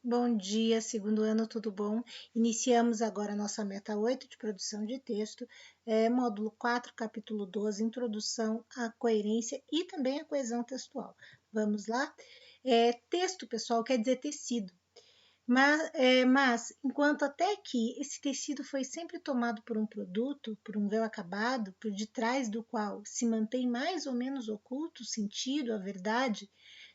Bom dia, segundo ano, tudo bom? Iniciamos agora a nossa meta 8 de produção de texto, módulo 4, capítulo 12, introdução à coerência e também à coesão textual. Vamos lá? Texto, pessoal, quer dizer tecido. Mas, enquanto até aqui esse tecido foi sempre tomado por um produto, por um véu acabado, por detrás do qual se mantém mais ou menos oculto o sentido, a verdade,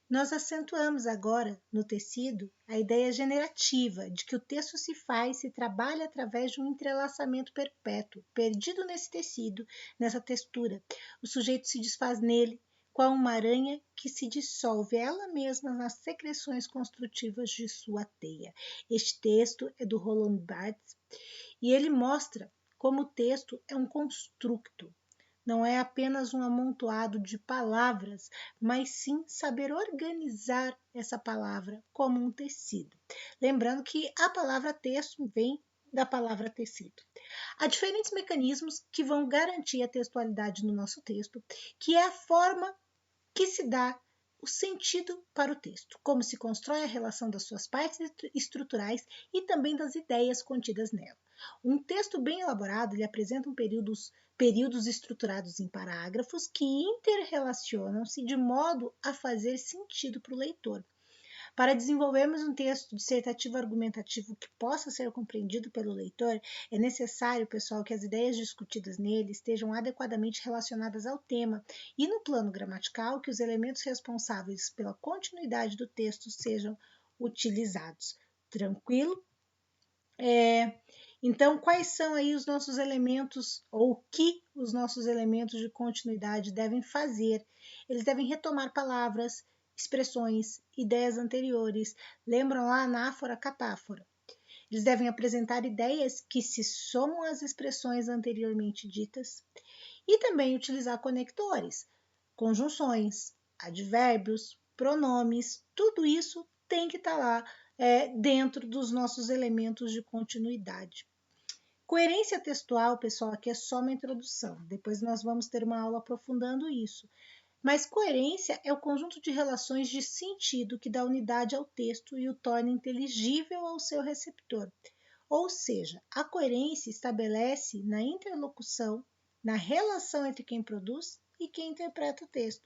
nós acentuamos agora no tecido a ideia generativa de que o texto se trabalha através de um entrelaçamento perpétuo, perdido nesse tecido, nessa textura. O sujeito se desfaz nele, qual uma aranha que se dissolve ela mesma nas secreções construtivas de sua teia. Este texto é do Roland Barthes e ele mostra como o texto é um construto, não é apenas um amontoado de palavras, mas sim saber organizar essa palavra como um tecido. Lembrando que a palavra texto vem da palavra tecido. Há diferentes mecanismos que vão garantir a textualidade no nosso texto, que é a forma que se dá o sentido para o texto, como se constrói a relação das suas partes estruturais e também das ideias contidas nela. Um texto bem elaborado ele apresenta períodos estruturados em parágrafos que interrelacionam-se de modo a fazer sentido para o leitor. Para desenvolvermos um texto dissertativo argumentativo que possa ser compreendido pelo leitor, é necessário, pessoal, que as ideias discutidas nele estejam adequadamente relacionadas ao tema e, no plano gramatical, que os elementos responsáveis pela continuidade do texto sejam utilizados. Tranquilo? Então, quais são aí os nossos elementos, ou o que os nossos elementos de continuidade devem fazer? Eles devem retomar palavras, expressões, ideias anteriores. Lembram lá anáfora, catáfora? Eles devem apresentar ideias que se somam às expressões anteriormente ditas e também utilizar conectores, conjunções, advérbios, pronomes, tudo isso tem que estar lá dentro dos nossos elementos de continuidade. Coerência textual, pessoal, aqui é só uma introdução. Depois nós vamos ter uma aula aprofundando isso. Mas coerência é o conjunto de relações de sentido que dá unidade ao texto e o torna inteligível ao seu receptor. Ou seja, a coerência estabelece na interlocução, na relação entre quem produz e quem interpreta o texto.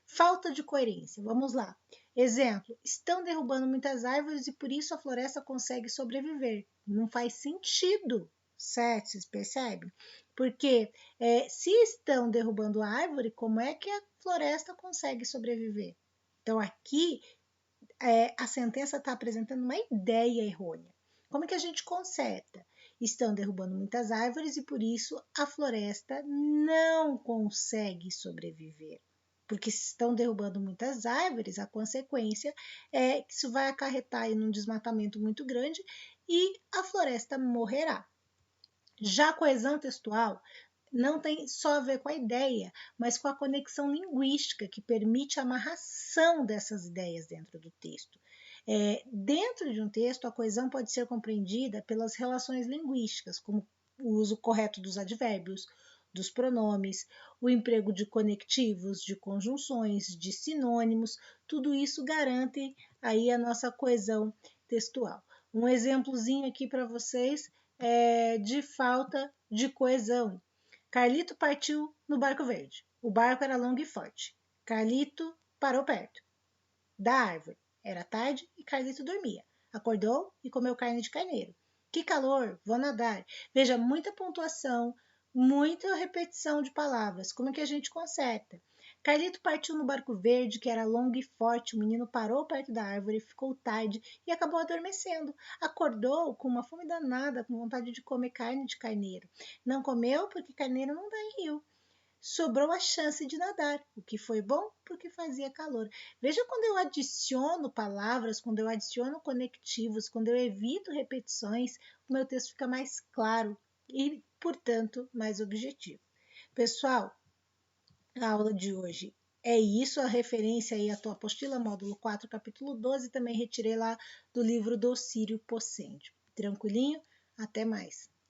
Falta de coerência. Vamos lá. Exemplo: estão derrubando muitas árvores e por isso a floresta consegue sobreviver. Não faz sentido, certo? Vocês percebem? Porque se estão derrubando a árvore, como é que a floresta consegue sobreviver? Então aqui a sentença está apresentando uma ideia errônea. Como é que a gente conserta? Estão derrubando muitas árvores e por isso a floresta não consegue sobreviver. Porque se estão derrubando muitas árvores, a consequência é que isso vai acarretar em um desmatamento muito grande e a floresta morrerá. Já a coesão textual não tem só a ver com a ideia, mas com a conexão linguística que permite a amarração dessas ideias dentro do texto. Dentro de um texto, a coesão pode ser compreendida pelas relações linguísticas, como o uso correto dos advérbios, dos pronomes, o emprego de conectivos, de conjunções, de sinônimos, tudo isso garante aí a nossa coesão textual. Um exemplozinho aqui para vocês de falta de coesão. Carlito partiu no barco verde. O barco era longo e forte. Carlito parou perto da árvore. Era tarde e Carlito dormia. Acordou e comeu carne de carneiro. Que calor, vou nadar. Veja, muita pontuação, muita repetição de palavras. Como é que a gente conserta? Carlito partiu no barco verde, que era longo e forte. O menino parou perto da árvore, ficou tarde e acabou adormecendo. Acordou com uma fome danada, com vontade de comer carne de carneiro. Não comeu porque carneiro não dá em rio. Sobrou a chance de nadar, o que foi bom porque fazia calor. Veja quando eu adiciono palavras, quando eu adiciono conectivos, quando eu evito repetições, o meu texto fica mais claro e, portanto, mais objetivo. Pessoal, a aula de hoje é isso, a referência aí à tua apostila, módulo 4, capítulo 12, também retirei lá do livro do Círio Pocêndio. Tranquilinho? Até mais!